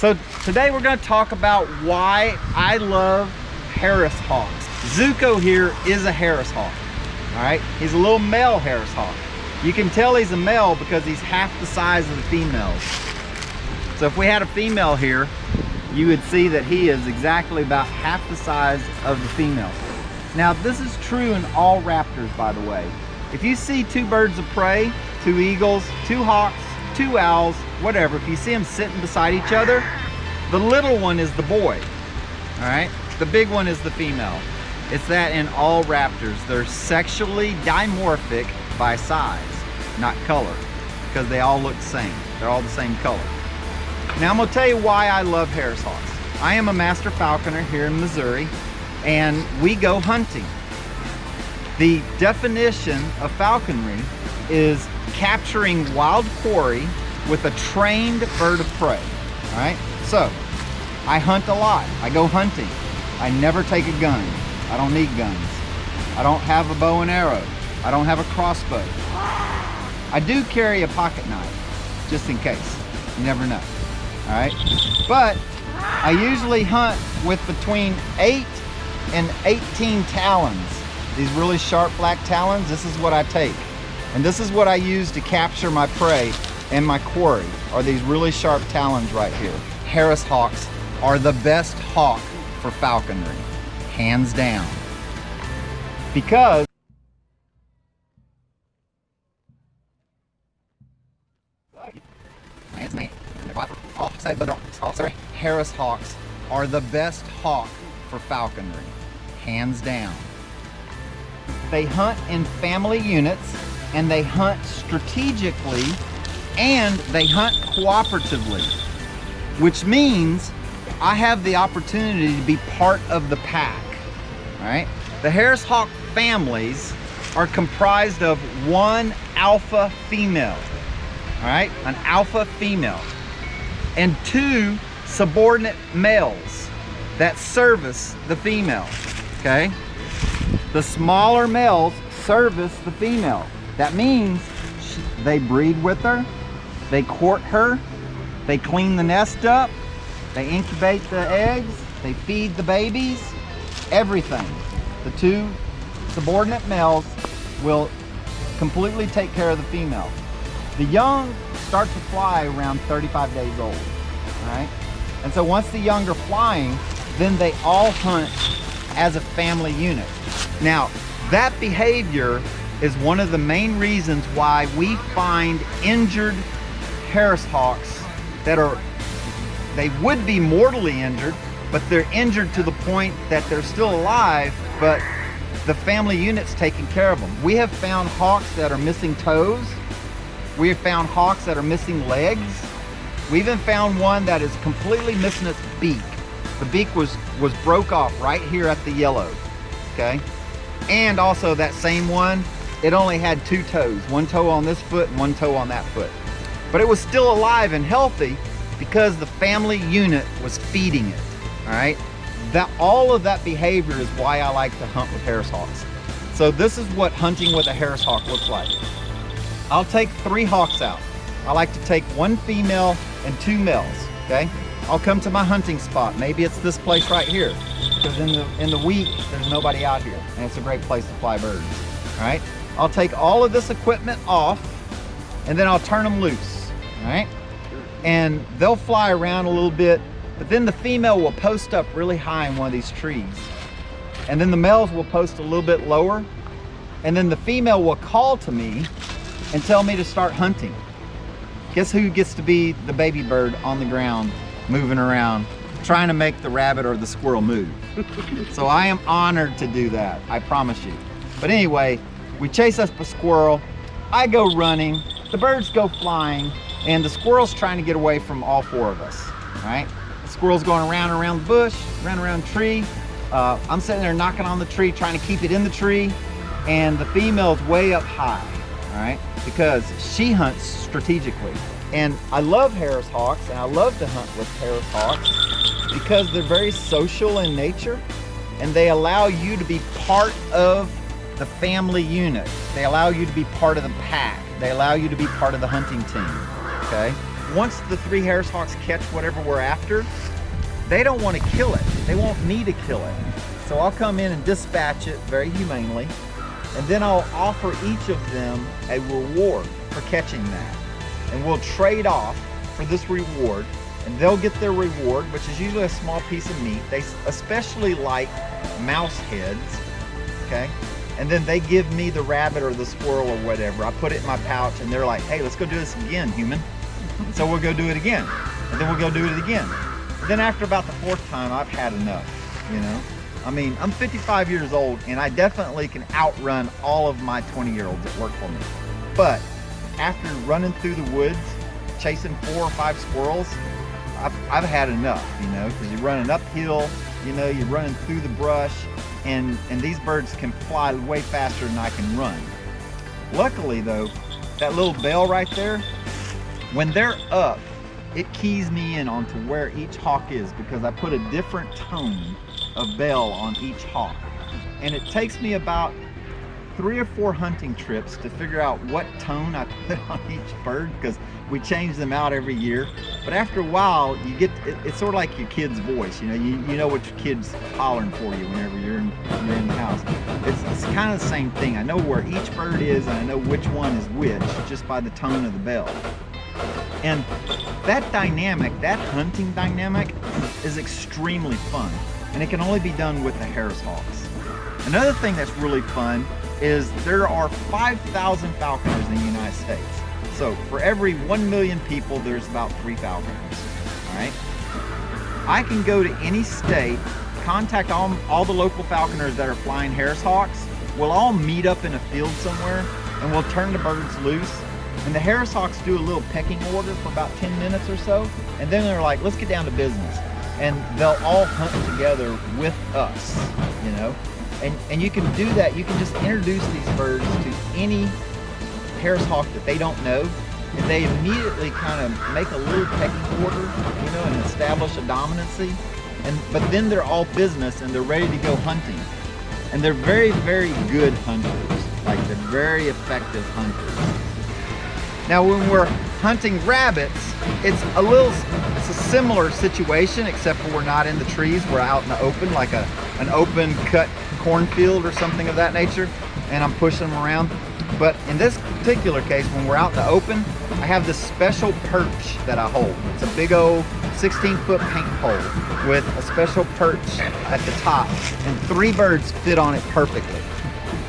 So today we're going to talk about why I love Harris hawks. Zuko here is a Harris hawk. All right, he's a little male Harris hawk. You can tell he's a male because he's half the size of the females. So if we had a female here, you would see that he is exactly about half the size of the female. Now this is true in all raptors, by the way. If you see two birds of prey, two eagles, two hawks, two owls, whatever, if you see them sitting beside each other, the little one is the boy, all right? The big one is the female. It's that in all raptors. They're sexually dimorphic by size, not color, because they all look the same. They're all the same color. Now I'm gonna tell you why I love Harris hawks. I am a master falconer here in Missouri, and we go hunting. The definition of falconry is capturing wild quarry with a trained bird of prey, all right? So, I hunt a lot. I go hunting. I never take a gun. I don't need guns. I don't have a bow and arrow. I don't have a crossbow. I do carry a pocket knife, just in case. You never know, all right? But I usually hunt with between 8 and 18 talons. These really sharp black talons, this is what I take. And this is what I use to capture my prey and my quarry, are these really sharp talons right here. Harris hawks are the best hawk for falconry, hands down. Because Harris hawks are the best hawk for falconry, hands down. They hunt in family units, and they hunt strategically, and they hunt cooperatively, which means I have the opportunity to be part of the pack, all right? The Harris hawk families are comprised of one alpha female, all right? An alpha female, and two subordinate males that service the female, okay? The smaller males service the female. That means they breed with her, they court her, they clean the nest up, they incubate the eggs, they feed the babies, everything. The two subordinate males will completely take care of the female. The young start to fly around 35 days old, all right? And so once the young are flying, then they all hunt as a family unit. Now, that behavior is one of the main reasons why we find injured Harris hawks that they would be mortally injured, but they're injured to the point that they're still alive, but the family unit's taking care of them. We have found hawks that are missing toes. We have found hawks that are missing legs. We even found one that is completely missing its beak. The beak was broke off right here at the yellow, okay? And also that same one, it only had 2 toes, 1 toe on this foot and 1 toe on that foot. But it was still alive and healthy because the family unit was feeding it, all right? All of that behavior is why I like to hunt with Harris hawks. So this is what hunting with a Harris hawk looks like. I'll take 3 hawks out. I like to take 1 female and 2 males, okay? I'll come to my hunting spot. Maybe it's this place right here, because in the week, there's nobody out here, and it's a great place to fly birds, all right? I'll take all of this equipment off, and then I'll turn them loose, all right? And they'll fly around a little bit, but then the female will post up really high in one of these trees. And then the males will post a little bit lower, and then the female will call to me and tell me to start hunting. Guess who gets to be the baby bird on the ground, moving around, trying to make the rabbit or the squirrel move? So I am honored to do that, I promise you. But anyway, we chase us a squirrel, I go running, the birds go flying, and the squirrel's trying to get away from all 4 of us, all right? The squirrel's going around and around the bush, around the tree. I'm sitting there knocking on the tree, trying to keep it in the tree, and the female's way up high, all right? Because she hunts strategically. And I love Harris hawks, and I love to hunt with Harris hawks because they're very social in nature, and they allow you to be part of the family unit. They allow you to be part of the pack. They allow you to be part of the hunting team, okay? once the 3 Harris hawks catch whatever we're after, they don't want to kill it. They won't need to kill it. So I'll come in and dispatch it very humanely, and then I'll offer each of them a reward for catching that. And we'll trade off for this reward, and they'll get their reward, which is usually a small piece of meat. They especially like mouse heads, okay? And then they give me the rabbit or the squirrel or whatever. I put it in my pouch, and they're like, hey, let's go do this again, human. And so we'll go do it again, and then we'll go do it again. And then after about the 4th time, I've had enough, you know? I mean, I'm 55 years old, and I definitely can outrun all of my 20-year-olds that work for me. But after running through the woods, chasing 4 or 5 squirrels, I've had enough, you know, because you're running uphill, you know, you're running through the brush, and these birds can fly way faster than I can run. Luckily, though, that little bell right there, when they're up, it keys me in onto where each hawk is, because I put a different tone of bell on each hawk. And it takes me about 3 or 4 hunting trips to figure out what tone I put on each bird, because we change them out every year. But after a while, you get it's sort of like your kid's voice. You know, you know what your kid's hollering for you whenever you're in the house. It's kind of the same thing. I know where each bird is, and I know which one is which just by the tone of the bell. And that dynamic, that hunting dynamic, is extremely fun, and it can only be done with the Harris hawks. Another thing that's really fun is there are 5,000 falconers in the United States. So for every 1 million people, there's about 3 falconers, all right? I can go to any state, contact all the local falconers that are flying Harris hawks. We'll all meet up in a field somewhere, and we'll turn the birds loose. And the Harris hawks do a little pecking order for about 10 minutes or so, and then they're like, let's get down to business. And they'll all hunt together with us, you know? And you can do that. You can just introduce these birds to any Harris hawk that they don't know, and they immediately kind of make a little pecking order, you know, and establish a dominancy. But then they're all business, and they're ready to go hunting. And they're very, very good hunters. Like, they're very effective hunters. Now, when we're hunting rabbits, it's a similar situation, except for we're not in the trees. We're out in the open, like an open cut cornfield or something of that nature, and I'm pushing them around. But in this particular case, when we're out in the open, I have this special perch that I hold. It's a big old 16-foot paint pole with a special perch at the top, and 3 birds fit on it perfectly.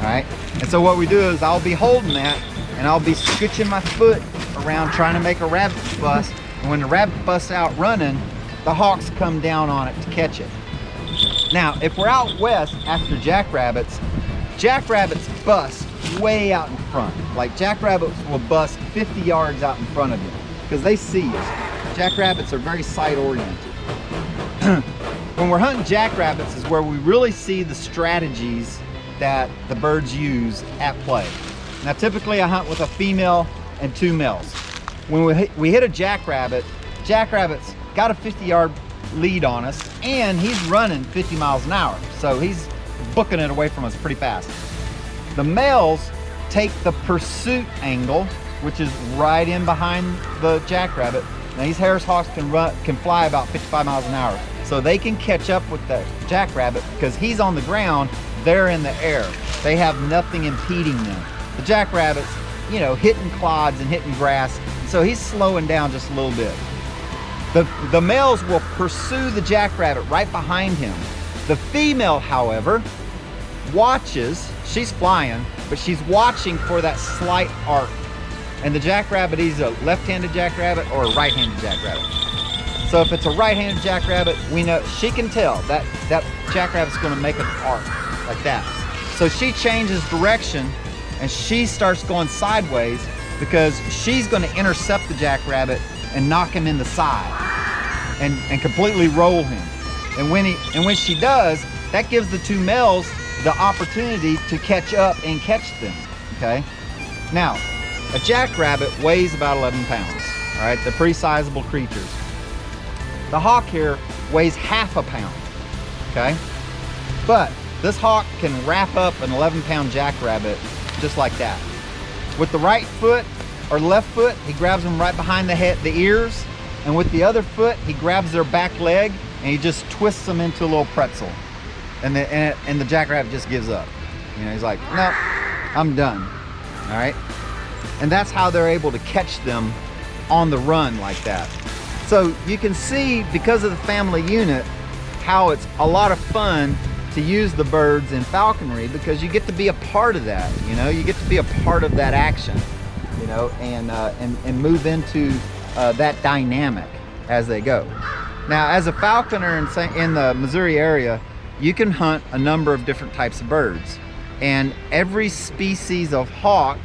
All right, and so what we do is I'll be holding that, and I'll be scooching my foot around trying to make a rabbit bust. And when the rabbit busts out running, the hawks come down on it to catch it. Now, if we're out west after jackrabbits bust way out in front. Like, jackrabbits will bust 50 yards out in front of you because they see us. Jackrabbits are very sight oriented. When we're hunting jackrabbits is where we really see the strategies that the birds use at play. Now, typically I hunt with a female and 2 males. When we hit a jackrabbit's got a 50-yard lead on us, and he's running 50 miles an hour. So he's booking it away from us pretty fast. The males take the pursuit angle, which is right in behind the jackrabbit. Now, these Harris hawks can fly about 55 miles an hour. So they can catch up with the jackrabbit because he's on the ground, they're in the air. They have nothing impeding them. The jackrabbit's, you know, hitting clods and hitting grass, so he's slowing down just a little bit. The males will pursue the jackrabbit right behind him. The female, however, watches. She's flying, but she's watching for that slight arc. And the jackrabbit is a left-handed jackrabbit or a right-handed jackrabbit. So if it's a right-handed jackrabbit, we know she can tell that jackrabbit's going to make an arc like that. So she changes direction, and she starts going sideways because she's going to intercept the jackrabbit and knock him in the side and completely roll him. And when she does, that gives the 2 males the opportunity to catch up and catch them, okay? Now, a jackrabbit weighs about 11 pounds, all right? They're pretty sizable creatures. The hawk here weighs half a pound, okay? But this hawk can wrap up an 11-pound jackrabbit just like that. With the right foot, or left foot, he grabs them right behind the head, the ears, and with the other foot, he grabs their back leg and he just twists them into a little pretzel. And the jackrabbit just gives up. You know, he's like, no, I'm done. All right. And that's how they're able to catch them on the run like that. So you can see, because of the family unit, how it's a lot of fun to use the birds in falconry, because you get to be a part of that. You know, you get to be a part of that action, you know, and move into that dynamic as they go. Now, as a falconer in the Missouri area, you can hunt a number of different types of birds, and every species of hawk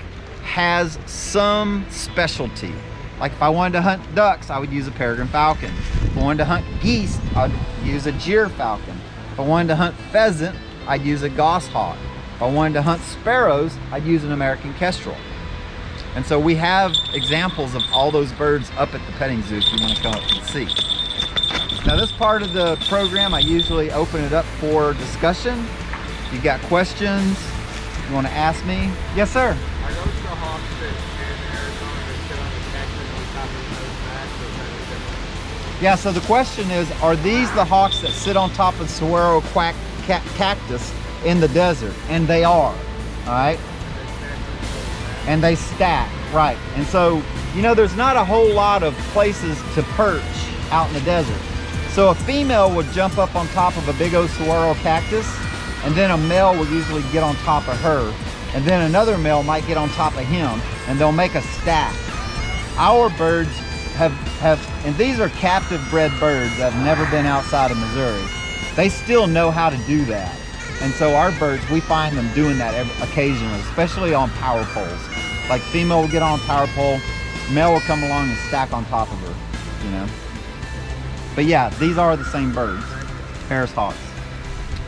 has some specialty. Like if I wanted to hunt ducks, I would use a peregrine falcon. If I wanted to hunt geese, I'd use a gyr falcon. If I wanted to hunt pheasant, I'd use a goshawk. If I wanted to hunt sparrows, I'd use an American kestrel. And so we have examples of all those birds up at the petting zoo if you want to come up and see. Now, this part of the program, I usually open it up for discussion. If you got questions you want to ask me? Yes, sir. Are those the hawks that in Arizona that sit on the cactus on top of those backs, or is that any different? Yeah, so the question is, are these the hawks that sit on top of saguaro cactus in the desert? And they are, all right? And they stack, right. And so, you know, there's not a whole lot of places to perch out in the desert. So a female would jump up on top of a big old saguaro cactus, and then a male will usually get on top of her, and then another male might get on top of him, and they'll make a stack. Our birds have and these are captive bred birds that have never been outside of Missouri. They still know how to do that. And so our birds, we find them doing that occasionally, especially on power poles. Like female will get on a power pole, male will come along and stack on top of her, you know. But yeah, these are the same birds, Harris hawks.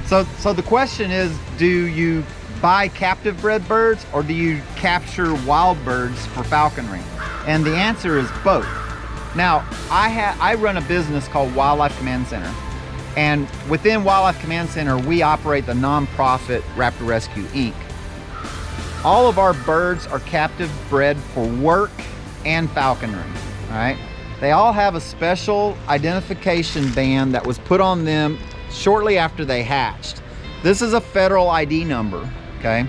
So the question is, do you buy captive bred birds or do you capture wild birds for falconry? And the answer is both. Now, I run a business called Wildlife Command Center. And within Wildlife Command Center, we operate the nonprofit Raptor Rescue, Inc. All of our birds are captive bred for work and falconry, all right? They all have a special identification band that was put on them shortly after they hatched. This is a federal ID number, okay?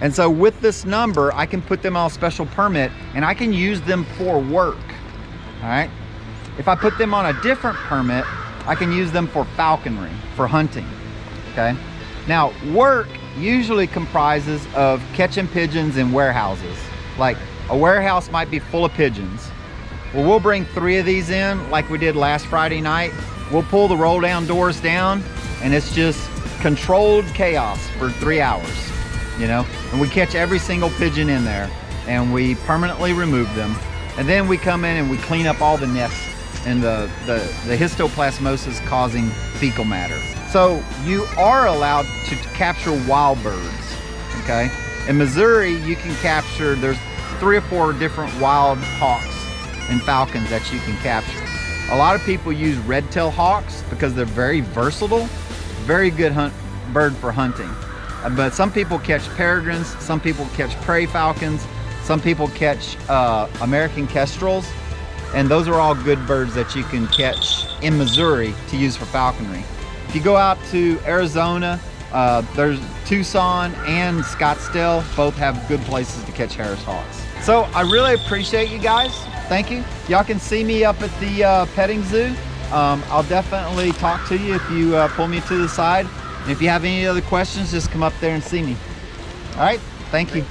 And so with this number, I can put them on a special permit and I can use them for work, all right? If I put them on a different permit, I can use them for falconry, for hunting, okay? Now, work usually comprises of catching pigeons in warehouses. Like a warehouse might be full of pigeons. Well, we'll bring 3 of these in like we did last Friday night. We'll pull the roll down doors down and it's just controlled chaos for 3 hours, you know? And we catch every single pigeon in there and we permanently remove them. And then we come in and we clean up all the nests and the histoplasmosis causing fecal matter. So you are allowed to capture wild birds, okay? In Missouri, you can capture, there's 3 or 4 different wild hawks and falcons that you can capture. A lot of people use red-tailed hawks because they're very versatile, very good bird for hunting. But some people catch peregrines, some people catch prairie falcons, some people catch American kestrels, and those are all good birds that you can catch in Missouri to use for falconry. If you go out to Arizona, there's Tucson and Scottsdale, both have good places to catch Harris hawks. So I really appreciate you guys. Thank you. Y'all can see me up at the petting zoo. I'll definitely talk to you if you pull me to the side. And if you have any other questions, just come up there and see me. All right, thank you.